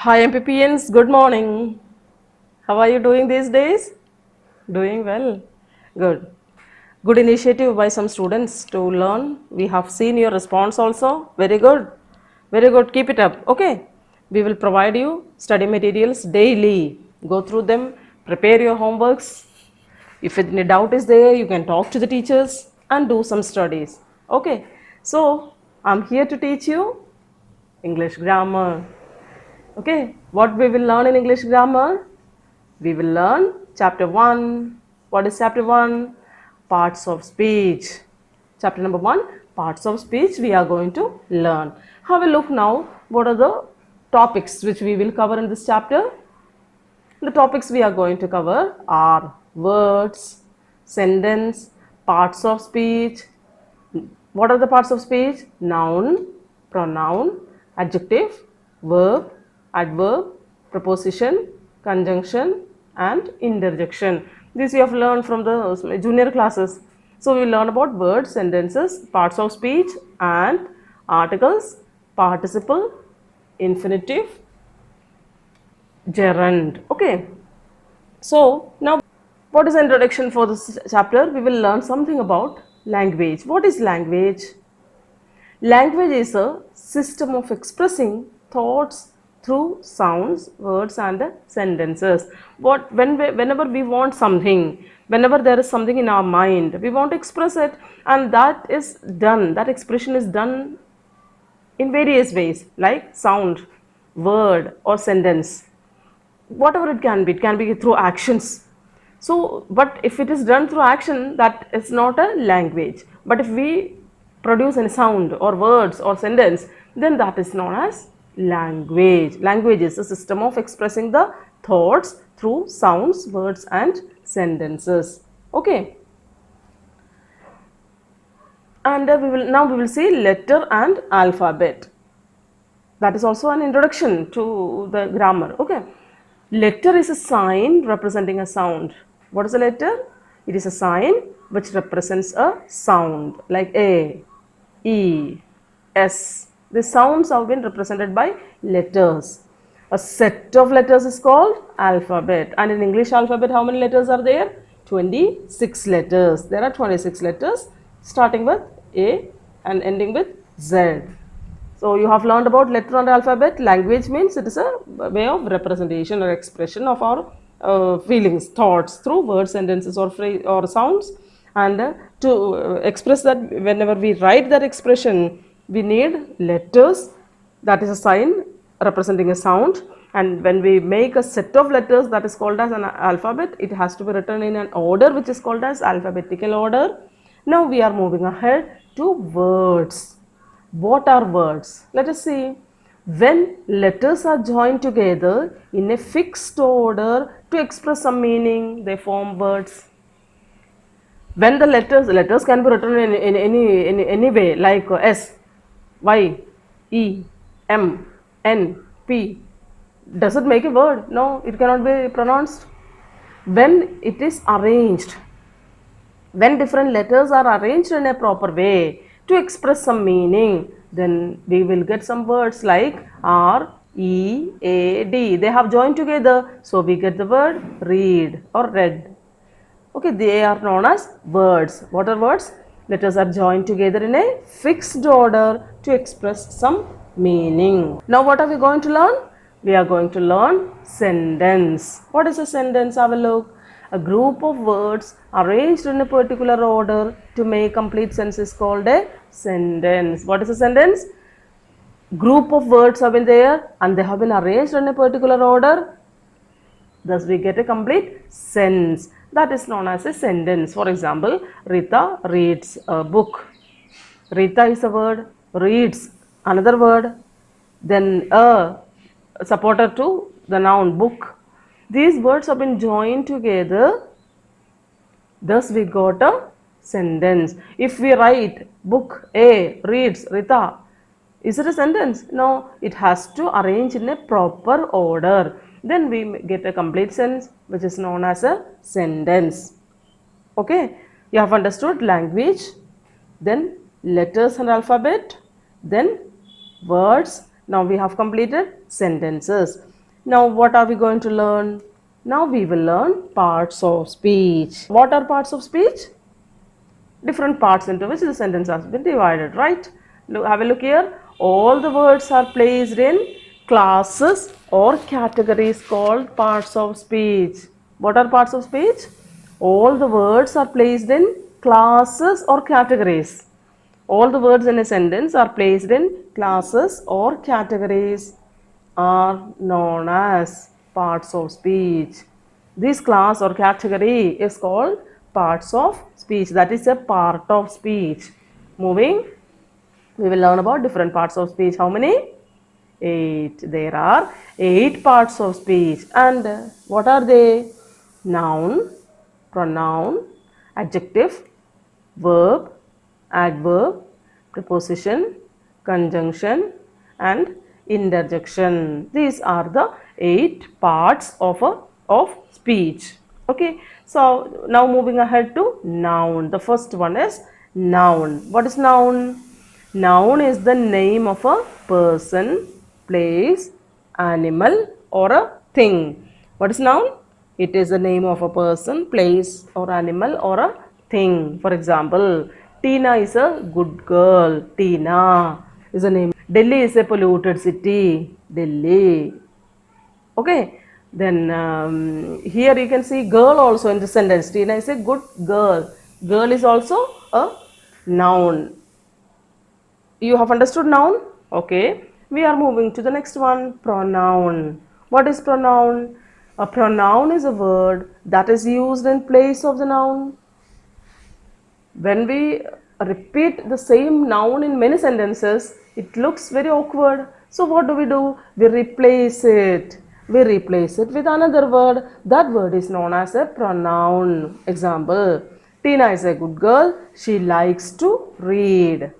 Hi MPPNs, good morning. How are you doing these days? Doing well. Good. Good initiative by some students to learn. We have seen your response also. Very good. Very good. Keep it up. Okay. We will provide you study materials daily. Go through them. Prepare your homeworks. If any doubt is there, you can talk to the teachers and do some studies. Okay. So, I'm here to teach you English grammar. Okay, what we will learn in English grammar? We will learn chapter 1. What is chapter 1? Parts of speech. Chapter number 1, parts of speech we are going to learn. Have a look now. What are the topics which we will cover in this chapter? The topics we are going to cover are words, sentence, parts of speech. What are the parts of speech? Noun, pronoun, adjective, verb, adverb, preposition, conjunction and interjection. This you have learned from the junior classes. So we will learn about words, sentences, parts of speech and articles, participle, infinitive, gerund. Okay. So now what is the introduction for this chapter? We will learn something about language. What is language? Language is a system of expressing thoughts through sounds, words and sentences. Whenever we want something, whenever there is something in our mind, we want to express it, and that is done, that expression is done in various ways like sound, word or sentence. Whatever it can be through actions. So, but if it is done through action, that is not a language. But if we produce any sound or words or sentence, then that is known as language. Language is a system of expressing the thoughts through sounds, words and sentences. Okay. And we will see letter and alphabet. That is also an introduction to the grammar. Okay. Letter is a sign representing a sound. What is a letter? It is a sign which represents a sound like A, E, S. The sounds have been represented by letters. A set of letters is called alphabet. And in English alphabet, how many letters are there? 26 letters. There are 26 letters starting with A and ending with Z. So you have learned about letter and alphabet. Language means it is a way of representation or expression of our feelings, thoughts through words, sentences or phrase or sounds. And to express that, whenever we write that expression, we need letters. That is a sign representing a sound. And when we make a set of letters, that is called as an alphabet. It has to be written in an order which is called as alphabetical order. Now we are moving ahead to words. What are words? Let us see. When letters are joined together in a fixed order to express some meaning, they form words. When the letters can be written in any way like S, Y, E, M, N, P. Does it make a word? No, it cannot be pronounced. When it is arranged, when different letters are arranged in a proper way to express some meaning, then we will get some words like R, E, A, D. They have joined together, so we get the word read or read. Okay, they are known as words. What are words? Letters are joined together in a fixed order to express some meaning. Now what are we going to learn? We are going to learn sentence. What is a sentence? Have a look. A group of words arranged in a particular order to make complete sense is called a sentence. What is a sentence? Group of words have been there and they have been arranged in a particular order. Thus we get a complete sense. That is known as a sentence. For example, Rita reads a book. Rita is a word, reads another word, then a supporter to the noun book. These words have been joined together, thus we got a sentence. If we write book A reads Rita, is it a sentence? No, it has to arrange in a proper order. Then we get a complete sentence which is known as a sentence. Okay, you have understood language, then letters and alphabet, then words. Now we have completed sentences. Now what are we going to learn? Now we will learn parts of speech. What are parts of speech? Different parts into which the sentence has been divided, right? Have a look here. All the words are placed in classes or categories called parts of speech. What are parts of speech? All the words are placed in classes or categories. All the words in a sentence are placed in classes or categories are known as parts of speech. This class or category is called parts of speech. That is a part of speech. Moving, we will learn about different parts of speech. How many? 8. There are 8 parts of speech. And what are they? Noun, pronoun, adjective, verb, adverb, preposition, conjunction and interjection. These are the 8 parts of speech. Okay, so now moving ahead to noun. The first one is noun. What is noun? Noun is the name of a person, place, animal or a thing. What is noun? It is the name of a person, place or animal or a thing. For example, Tina is a good girl. Tina is a name. Delhi is a polluted city. Delhi. Okay. Then here you can see girl also in the sentence. Tina is a good girl. Girl is also a noun. You have understood noun? Okay. We are moving to the next one, pronoun. What is pronoun? A pronoun is a word that is used in place of the noun. When we repeat the same noun in many sentences, it looks very awkward. So what do? We replace it. We replace it with another word. That word is known as a pronoun. Example, Tina is a good girl. She likes to read.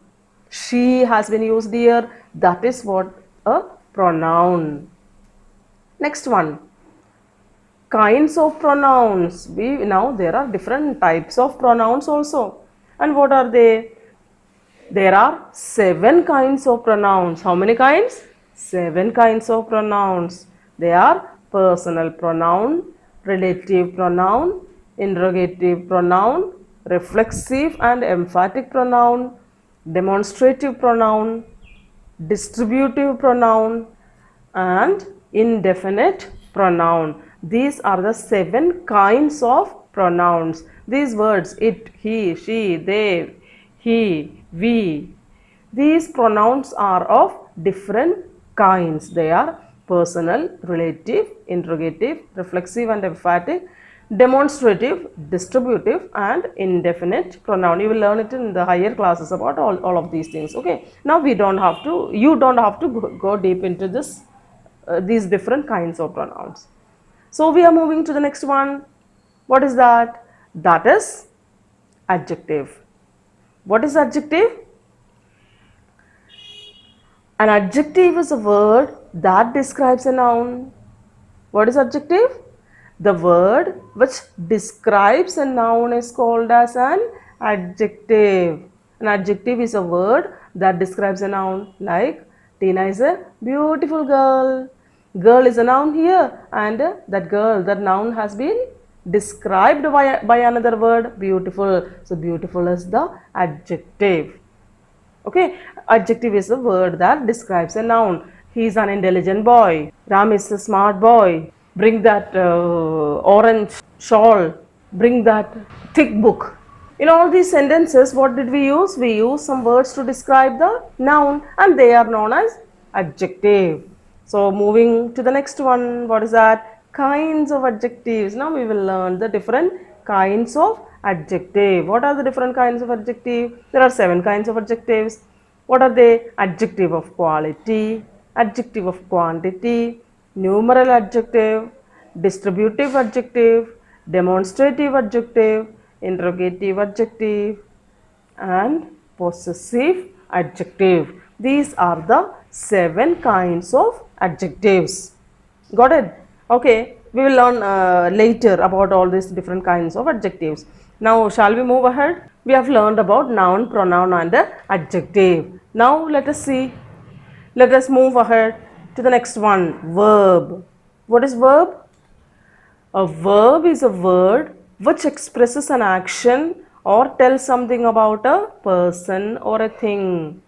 She has been used here. That is what a pronoun. Next one, kinds of pronouns. Now there are different types of pronouns also. And what are they? There are 7 kinds of pronouns. How many kinds? 7 kinds of pronouns. They are personal pronoun, relative pronoun, interrogative pronoun, reflexive and emphatic pronoun, demonstrative pronoun, distributive pronoun and indefinite pronoun. These are the 7 kinds of pronouns. These words, it, he, she, they, he, we, these pronouns are of different kinds. They are personal, relative, interrogative, reflexive and emphatic, demonstrative, distributive and indefinite pronoun. You will learn it in the higher classes about all of these things. Okay, now you don't have to go deep into this these different kinds of pronouns. So we are moving to the next one. What is that? That is adjective. What is adjective? An adjective is a word that describes a noun. What is adjective? The word which describes a noun is called as an adjective. An adjective is a word that describes a noun, like Tina is a beautiful girl. Girl is a noun here, and that girl, that noun has been described by another word, beautiful. So beautiful is the adjective. Okay, adjective is a word that describes a noun. He is an intelligent boy. Ram is a smart boy. Bring that orange shawl. Bring that thick book. In all these sentences, what did we use? We use some words to describe the noun and they are known as adjective. So moving to the next one, what is that? Kinds of adjectives. Now we will learn the different kinds of adjective. What are the different kinds of adjective? There are 7 kinds of adjectives. What are they? Adjective of quality, adjective of quantity, numeral adjective, distributive adjective, demonstrative adjective, interrogative adjective and possessive adjective. These are the 7 kinds of adjectives. Got it? Okay, we will learn later about all these different kinds of adjectives. Now shall we move ahead? We have learned about noun, pronoun and adjective. Now let us see. Let us move ahead to the next one, verb. What is verb? A verb is a word which expresses an action or tells something about a person or a thing.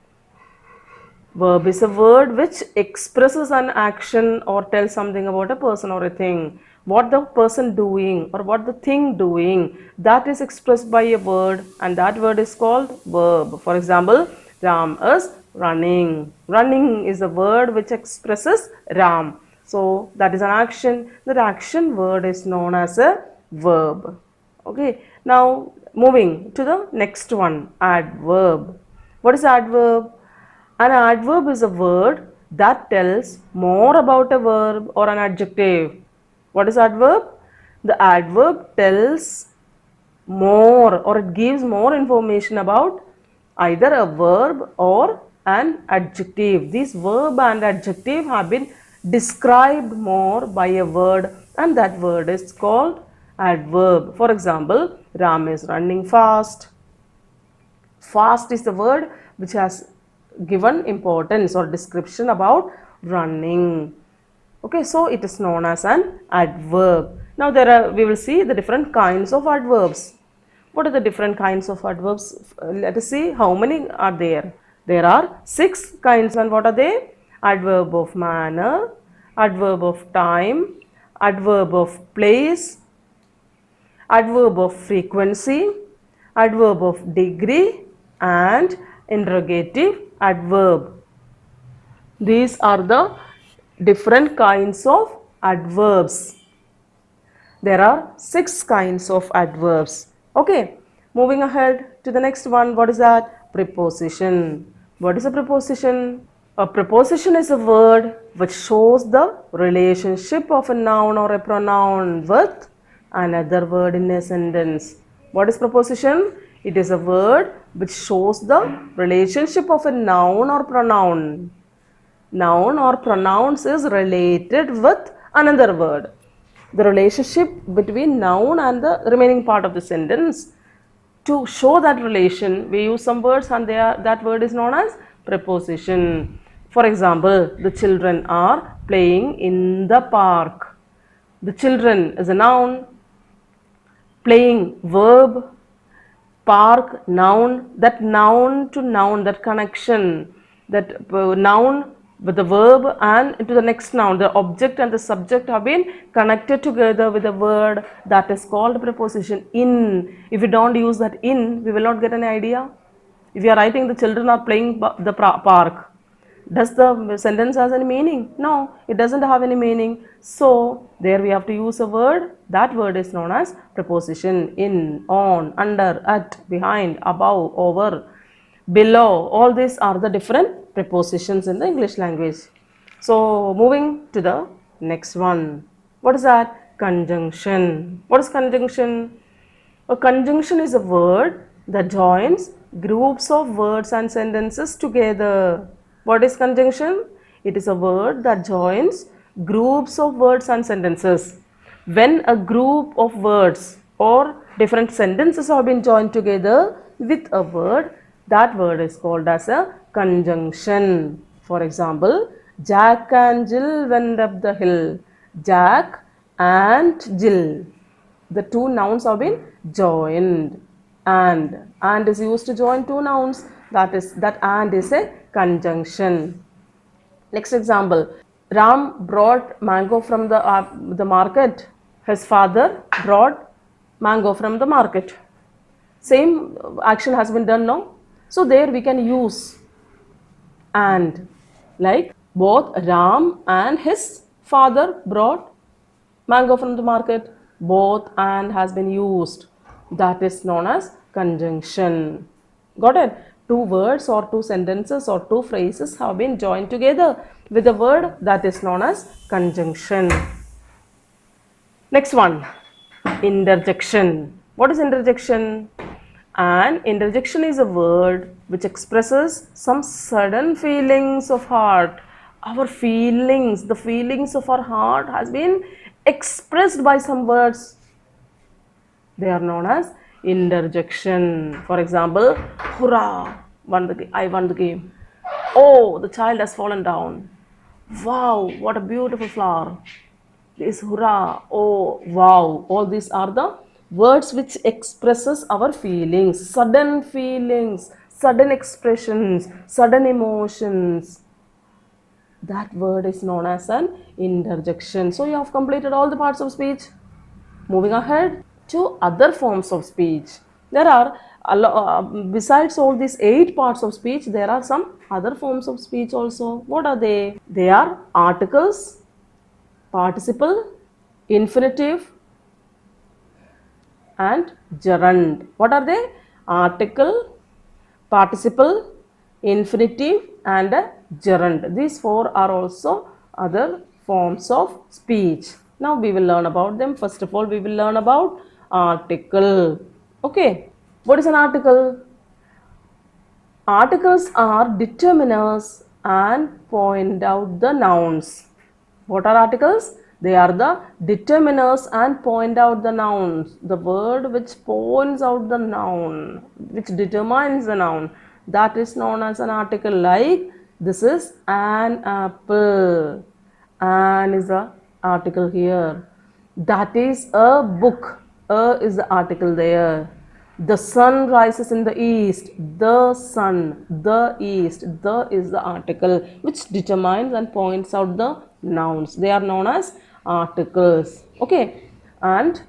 Verb is a word which expresses an action or tells something about a person or a thing. What the person doing or what the thing doing, that is expressed by a word, and that word is called verb. For example, Ram is running. Running is a word which expresses Ram. So that is an action. That action word is known as a verb. Okay. Now moving to the next one, adverb. What is adverb? An adverb is a word that tells more about a verb or an adjective. What is adverb? The adverb tells more, or it gives more information about either a verb or an adjective. These verb and adjective have been described more by a word, and that word is called adverb. For example, Ram is running fast. Fast is the word which has given importance or description about running. Okay, so it is known as an adverb. Now we will see the different kinds of adverbs. What are the different kinds of adverbs? Let us see how many are there. There are 6 kinds, and what are they? Adverb of manner, adverb of time, adverb of place, adverb of frequency, adverb of degree, and interrogative adverb. These are the different kinds of adverbs. There are 6 kinds of adverbs. Okay, moving ahead to the next one. What is that? Preposition. What is a preposition? A preposition is a word which shows the relationship of a noun or a pronoun with another word in a sentence. What is preposition? It is a word which shows the relationship of a noun or pronoun. Noun or pronouns is related with another word. The relationship between noun and the remaining part of the sentence. To show that relation, we use some words, and that word is known as preposition. For example, the children are playing in the park. The children is a noun, playing verb, park noun. That noun to noun, that connection, that noun with the verb and into the next noun, the object and the subject have been connected together with a word, that is called preposition. In. If we don't use that in, we will not get any idea. If you are writing the children are playing the park, does the sentence has any meaning? No, it doesn't have any meaning. So there we have to use a word. That word is known as preposition. In, on, under, at, behind, above, over, below. All these are the different prepositions in the English language. So moving to the next one. What is that? Conjunction. What is conjunction? A conjunction is a word that joins groups of words and sentences together. What is conjunction? It is a word that joins groups of words and sentences. When a group of words or different sentences have been joined together with a word, that word is called as a conjunction. For example, Jack and Jill went up the hill. Jack and Jill. The two nouns have been joined. And is used to join two nouns. That and is a conjunction. Next example, Ram brought mango from the market. His father brought mango from the market. Same action has been done now. So there we can use and, like both Ram and his father brought mango from the market. Both and has been used. That is known as conjunction. Got it? Two words or two sentences or two phrases have been joined together with a word, that is known as conjunction. Next one, interjection. What is interjection? An interjection is a word which expresses some sudden feelings of heart. Our feelings, the feelings of our heart has been expressed by some words. They are known as interjection. For example, hurrah, I won the game. Oh, the child has fallen down. Wow, what a beautiful flower. this hurrah, oh, wow. All these are the words which expresses our feelings, sudden expressions, sudden emotions. That word is known as an interjection. So you have completed all the parts of speech. Moving ahead to other forms of speech. There are, besides all these 8 parts of speech, there are some other forms of speech also. What are they? They are articles, participle, infinitive, and gerund. What are they? Article, participle, infinitive, and a gerund. These 4 are also other forms of speech. Now we will learn about them. First of all, we will learn about article. Okay, what is an article? Articles are determiners and point out the nouns. What are articles? They are the determiners and point out the nouns. The word which points out the noun, which determines the noun, that is known as an article. Like, this is an apple. An is the article here. That is a book. A is the article there. The sun rises in the east. The sun, the east, the is the article which determines and points out the nouns. They are known as articles. Okay, and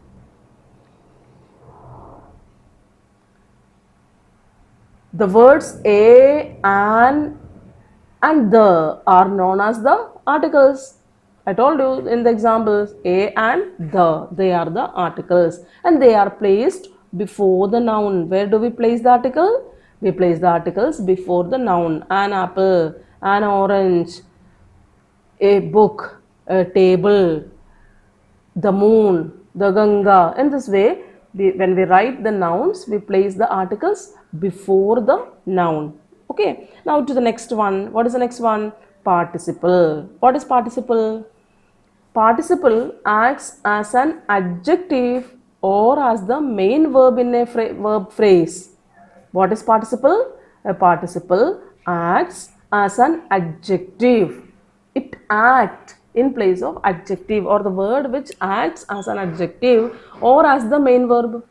the words a, an, and the are known as the articles. I told you in the examples, a and the, they are the articles, and they are placed before the noun. Where do we place the article? We place the articles before the noun. An apple, an orange, a book, a table, the moon, the Ganga. In this way, when we write the nouns, we place the articles before the noun. Okay, now to the next one. What is the next one? Participle. What is participle? Participle acts as an adjective or as the main verb in a verb phrase. What is participle? A participle acts as an adjective. It acts in place of adjective, or the word which acts as an adjective or as the main verb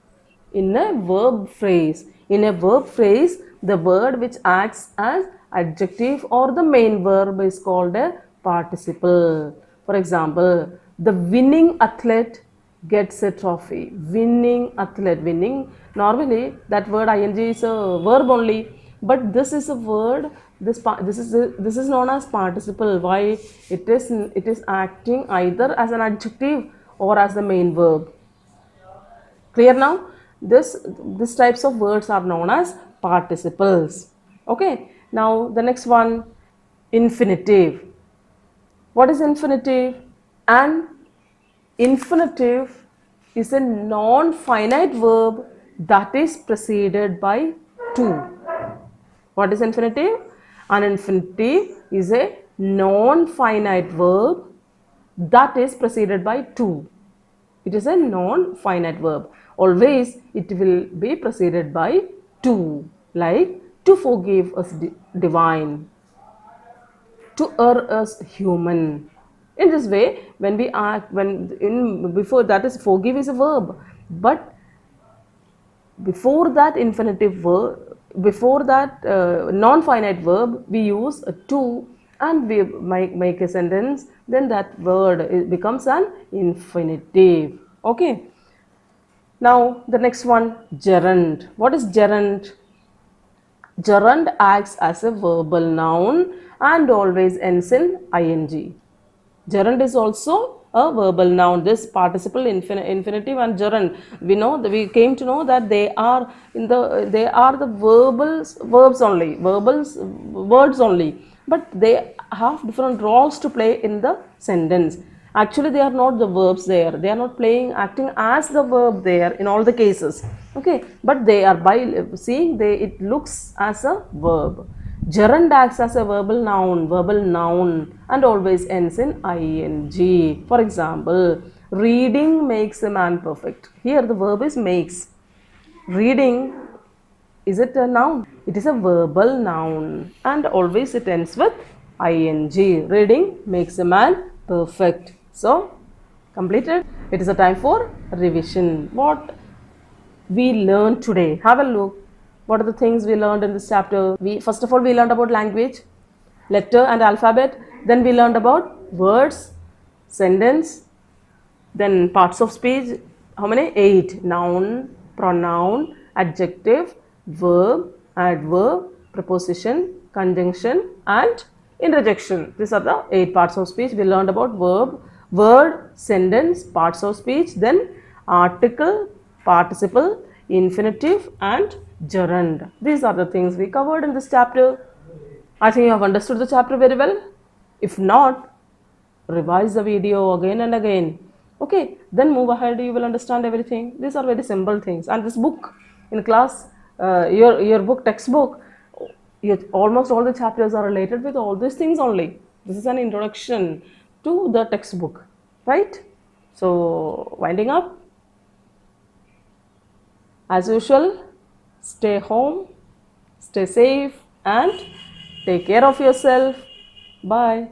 in a verb phrase. In a verb phrase, the word which acts as adjective or the main verb is called a participle. For example, the winning athlete gets a trophy. Winning athlete, winning. Normally, that word ing is a verb only, but this is a word. This is known as participle. Why? It is acting either as an adjective or as the main verb. Clear now? This types of words are known as participles. Okay. Now the next one, infinitive. What is infinitive? An infinitive is a non-finite verb that is preceded by to. What is infinitive? An infinitive is a non-finite verb that is preceded by to. It is a non-finite verb. Always it will be preceded by to. Like, to forgive us divine, to err us human. In this way, when we act, before that is forgive is a verb, but before that infinitive verb, before that non-finite verb, we use a to, and we make a sentence. Then that word becomes an infinitive. Okay. Now the next one, gerund. What is gerund? Gerund acts as a verbal noun and always ends in ing. Gerund is also a verbal noun. This participle, infinitive, and gerund. We came to know that they are the verbs only, words only, but they have different roles to play in the sentence. Actually, they are not the verbs there. They are not acting as the verb there in all the cases. Okay, but they are, by seeing it looks as a verb. Gerund acts as a verbal noun, and always ends in ing. For example, reading makes a man perfect. Here the verb is makes. Reading, is it a noun? It is a verbal noun, and always it ends with ing. Reading makes a man perfect. So, Completed. It is a time for revision. What we learned today. Have a look. What are the things we learned in this chapter? First of all, we learned about language, letter and alphabet. Then we learned about words, sentence, then parts of speech. How many? 8. Noun, pronoun, adjective, verb, adverb, preposition, conjunction and interjection. These are the 8 parts of speech. We learned about verb, word, sentence, parts of speech, then article, participle, infinitive and gerund. These are the things we covered in this chapter. I think you have understood the chapter very well. If not, revise the video again and again. Okay, then move ahead, you will understand everything. These are very simple things. And this book in class, your book, textbook, almost all the chapters are related with all these things only. This is an introduction to the textbook, right? So, winding up, as usual, stay home, stay safe and take care of yourself. Bye.